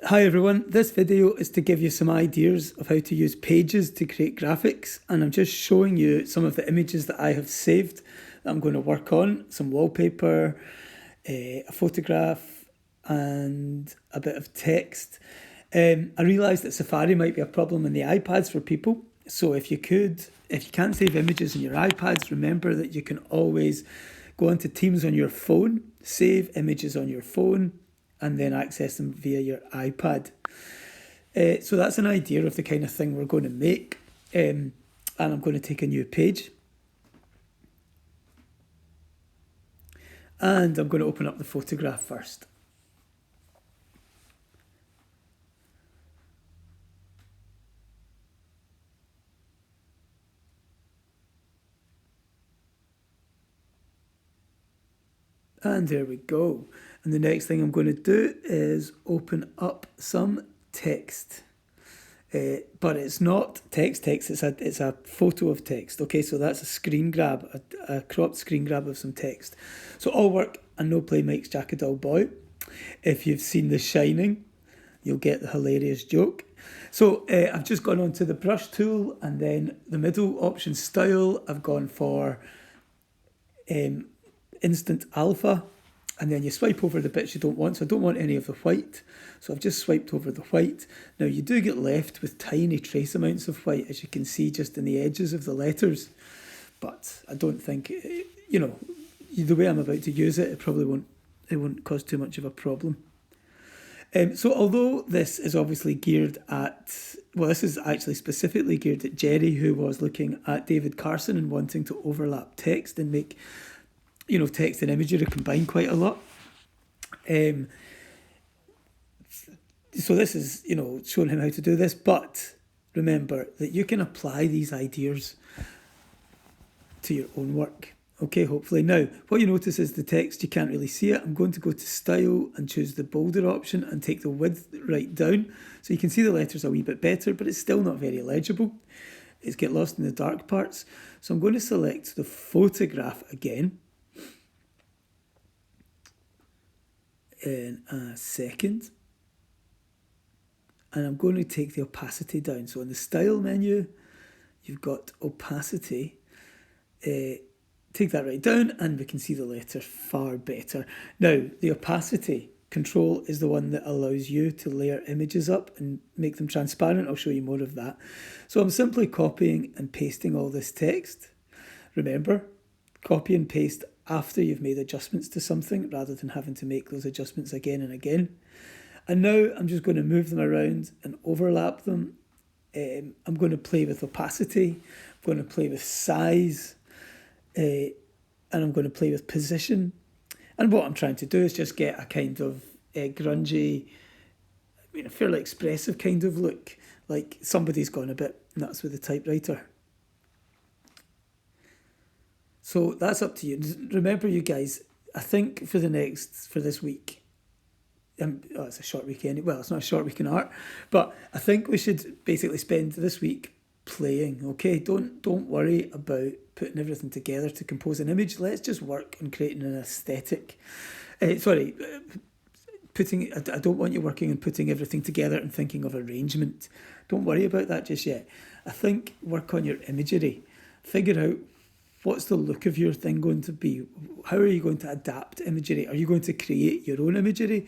Hi everyone, this video is to give you some ideas of how to use Pages to create graphics, and I'm just showing you some of the images that I have saved that I'm going to work on, some wallpaper, a photograph and a bit of text. I realised that Safari might be a problem in the iPads for people, so if you can't save images in your iPads, remember that you can always go onto Teams on your phone, save images on your phone, and then access them via your iPad. So that's an idea of the kind of thing we're going to make. And I'm going to take a new page. And I'm going to open up the photograph first. And there we go. And the next thing I'm going to do is open up some text. But it's not text, it's a photo of text. Okay, so that's a screen grab, a cropped screen grab of some text. So all work and no play makes Jack a dull boy. If you've seen The Shining, you'll get the hilarious joke. So I've just gone onto the brush tool, and then the middle option, style, I've gone for instant alpha, and then you swipe over the bits you don't want. So I don't want any of the white, so I've just swiped over the white. Now you do get left with tiny trace amounts of white, as you can see just in the edges of the letters, but I don't think, the way I'm about to use it, it won't cause too much of a problem. So although this is obviously geared at, this is actually specifically geared at Jerry, who was looking at David Carson and wanting to overlap text and make text and imagery combine quite a lot. So this is, showing him how to do this, but remember that you can apply these ideas to your own work. Okay, hopefully. Now, what you notice is the text, you can't really see it. I'm going to go to Style and choose the bolder option and take the width right down. So you can see the letters a wee bit better, but it's still not very legible. It's get lost in the dark parts. So I'm going to select the photograph again. In a second, and I'm going to take the opacity down. So in the style menu, you've got opacity. Take that right down, and we can see the letter far better. Now, the opacity control is the one that allows you to layer images up and make them transparent. I'll show you more of that. So I'm simply copying and pasting all this text. Remember, copy and paste after you've made adjustments to something, rather than having to make those adjustments again and again. And now I'm just going to move them around and overlap them. I'm going to play with opacity, I'm going to play with size, and I'm going to play with position. And what I'm trying to do is just get a kind of grungy, a fairly expressive kind of look, like somebody's gone a bit nuts with the typewriter. So that's up to you. Remember, you guys, I think for this week, it's a short weekend. Well, it's not a short week in art, but I think we should basically spend this week playing. Okay, don't worry about putting everything together to compose an image. Let's just work on creating an aesthetic. I don't want you working on putting everything together and thinking of arrangement. Don't worry about that just yet. I think work on your imagery. Figure out, what's the look of your thing going to be? How are you going to adapt imagery? Are you going to create your own imagery?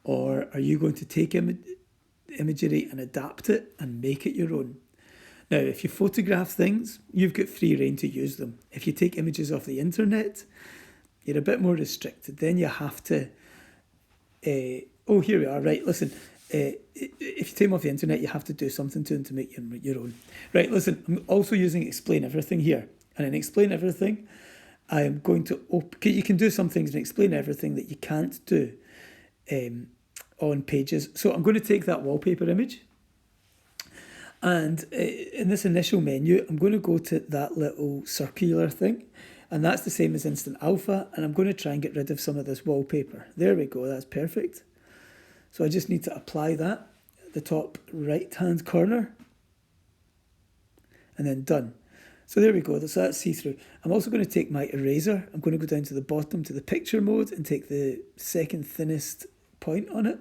Or are you going to take imagery and adapt it and make it your own? Now, if you photograph things, you've got free rein to use them. If you take images off the internet, you're a bit more restricted. Then you have to... here we are. Right, listen. If you take them off the internet, you have to do something to them to make your own. Right, listen, I'm also using Explain Everything here. And in Explain Everything, I am going to you can do some things in Explain Everything that you can't do on Pages. So I'm going to take that wallpaper image, and in this initial menu, I'm going to go to that little circular thing, and that's the same as Instant Alpha, and I'm going to try and get rid of some of this wallpaper. There we go, that's perfect. So I just need to apply that at the top right-hand corner, and then done. So there we go, so that's see-through. I'm also going to take my eraser. I'm going to go down to the bottom to the picture mode and take the second thinnest point on it.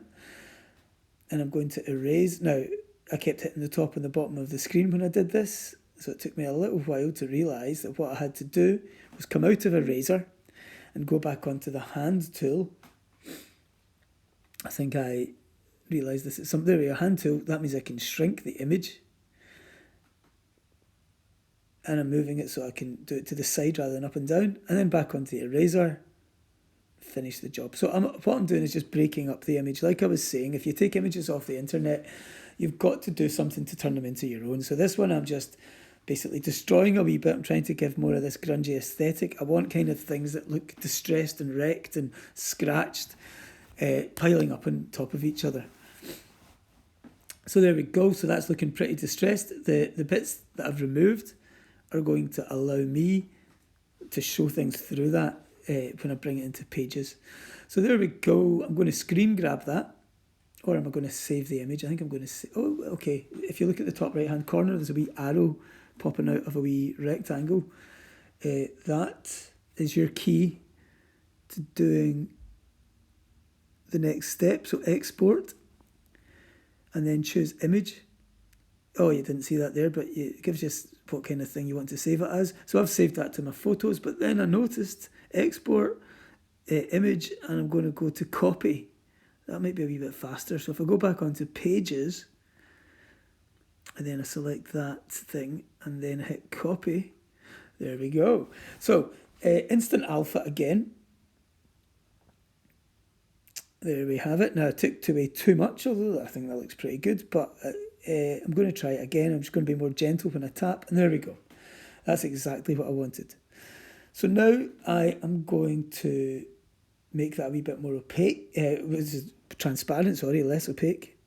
and I'm going to erase. Now, I kept hitting the top and the bottom of the screen when I did this, so it took me a little while to realise that what I had to do was come out of Eraser and go back onto the hand tool. I think I realised this is something. There we go, hand tool. That means I can shrink the image. And I'm moving it so I can do it to the side rather than up and down. And then back onto the eraser. Finish the job. So what I'm doing is just breaking up the image. Like I was saying, if you take images off the internet, you've got to do something to turn them into your own. So this one I'm just basically destroying a wee bit. I'm trying to give more of this grungy aesthetic. I want kind of things that look distressed and wrecked and scratched, piling up on top of each other. So there we go. So that's looking pretty distressed. The bits that I've removed are going to allow me to show things through that when I bring it into Pages. So there we go. I'm going to screen grab that, or am I going to save the image? I think I'm going to oh, okay. If you look at the top right hand corner, there's a wee arrow popping out of a wee rectangle. That is your key to doing the next step. So export, and then choose image. Oh, you didn't see that there, but it gives you what kind of thing you want to save it as. So I've saved that to my photos, but then I noticed export, image, and I'm going to go to copy. That might be a wee bit faster. So if I go back onto Pages, and then I select that thing, and then hit copy, there we go. So Instant Alpha again. There we have it. Now I took away too much, although I think that looks pretty good, but I'm going to try it again. I'm just going to be more gentle when I tap, and there we go. That's exactly what I wanted. So now I am going to make that a wee bit more opaque, transparent, sorry, less opaque.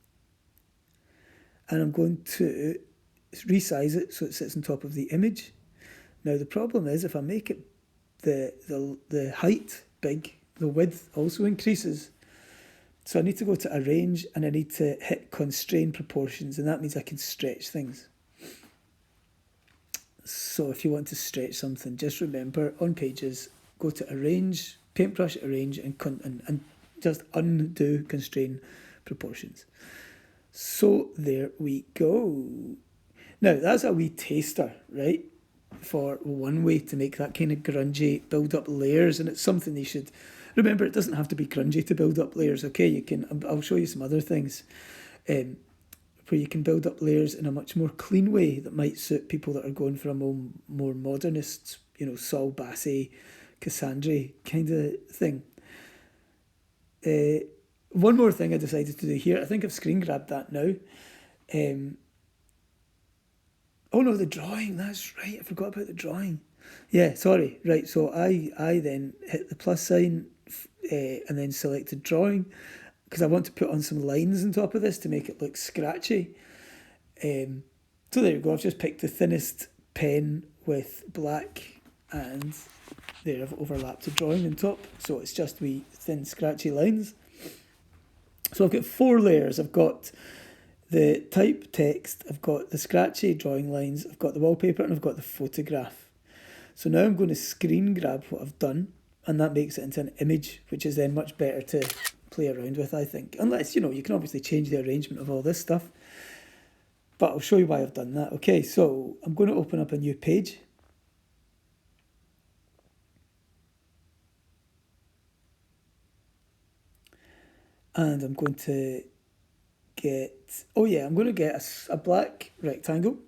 And I'm going to resize it so it sits on top of the image. Now the problem is if I make it the height big, the width also increases. So I need to go to Arrange, and I need to hit Constrain Proportions, and that means I can stretch things. So if you want to stretch something, just remember on Pages, go to Arrange, Paintbrush, Arrange, and just undo Constrain Proportions. So there we go. Now that's a wee taster, right? For one way to make that kind of grungy, build up layers, and it's something you should remember. It doesn't have to be grungy to build up layers. Okay, you can. I'll show you some other things where you can build up layers in a much more clean way that might suit people that are going for a more modernist, Saul Bassey, Cassandra kind of thing. One more thing I decided to do here. I think I've screen grabbed that now. Oh no, the drawing. That's right. I forgot about the drawing. Yeah, sorry. Right, so I then hit the plus sign and then selected drawing because I want to put on some lines on top of this to make it look scratchy. So there you go. I've just picked the thinnest pen with black, and there I've overlapped the drawing on top. So it's just wee thin scratchy lines. So I've got 4 layers. I've got the type text, I've got the scratchy drawing lines, I've got the wallpaper, and I've got the photograph. So now I'm going to screen grab what I've done, and that makes it into an image, which is then much better to play around with, I think. Unless, you can obviously change the arrangement of all this stuff. But I'll show you why I've done that. Okay, so I'm going to open up a new page. And I'm going to I'm going to get a black rectangle,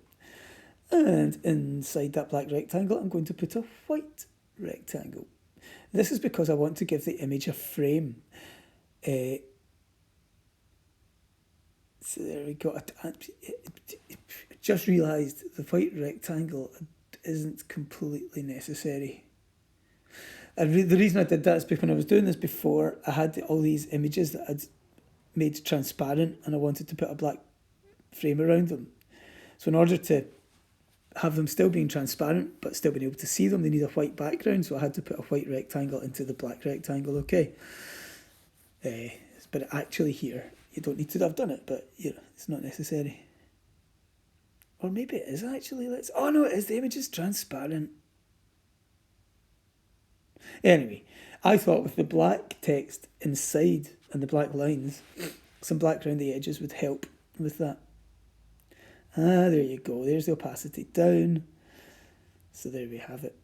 and inside that black rectangle I'm going to put a white rectangle. This is because I want to give the image a frame. So there we go. I just realised the white rectangle isn't completely necessary. The reason I did that is because when I was doing this before, I had all these images that I'd made transparent, and I wanted to put a black frame around them. So in order to have them still being transparent but still being able to see them, they need a white background, so I had to put a white rectangle into the black rectangle. Okay, but actually here you don't need to have done it, but it's not necessary. Or maybe it is actually. Oh no, it is. The image is transparent. Anyway, I thought with the black text inside and the black lines, some black around the edges would help with that. There you go. There's the opacity down. So there we have it.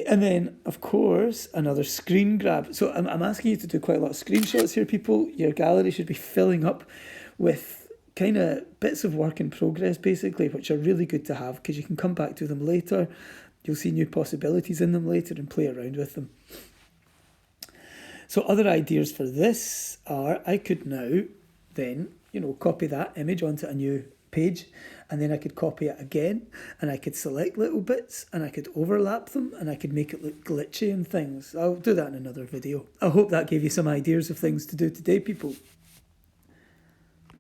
And then, of course, another screen grab. So I'm asking you to do quite a lot of screenshots here, people. Your gallery should be filling up with kind of bits of work in progress, basically, which are really good to have because you can come back to them later. You'll see new possibilities in them later and play around with them. So other ideas for this are I could now then, copy that image onto a new page, and then I could copy it again, and I could select little bits, and I could overlap them, and I could make it look glitchy and things. I'll do that in another video. I hope that gave you some ideas of things to do today, people.